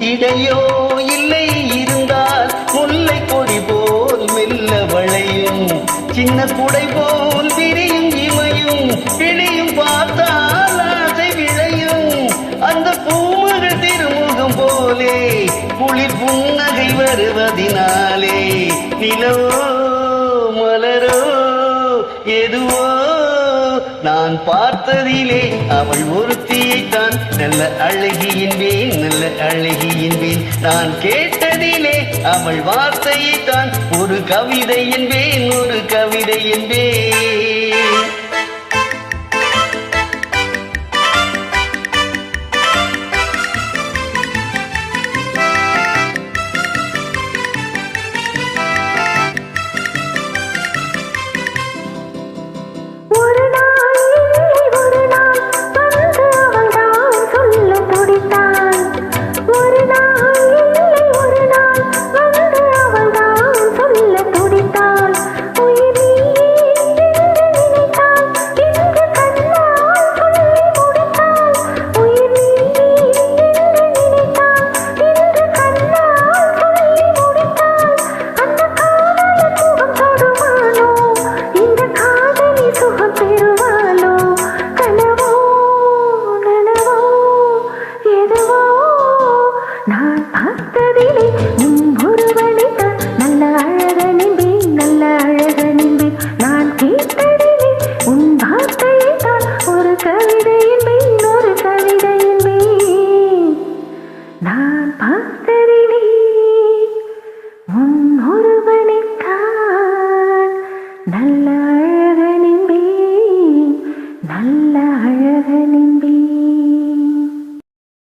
இடையோ இல்லை இருந்தால் முல்லை கொடி போல் மெல்ல வளையும், சின்ன குடை போல் விரியும் இமையும் கிளியும் பார்த்தால் ஆசை விளையும். அந்த பூமகள் திருமுகம் போலே குளிர் புன்னகை வருவதினாலே நிலவோ மலரோ எதுவோ நான் பார்த்ததிலே அவள் ஒருத்தியைத்தான் நல்ல அழகி என்பேன், நல்ல அழகி என்பேன். நான் கேட்டதிலே அவள் வார்த்தையைத்தான் ஒரு கவிதை என்பேன், ஒரு கவிதை என்பேன். நான் பார்த்ததிலே ஒருவனைத்தான் நல்ல அழகனின்பேன், நல்ல அழகனின்பேன். நான் கேட்டதிலே உன் வார்த்தையைத்தான் ஒரு கவிதை என்பேன், ஒரு கவிதை என்பேன். நான் பார்த்ததிலே ஒருவனைத்தான் நல்ல அழகனின்பேன், நல்ல அழகனின்பேன்.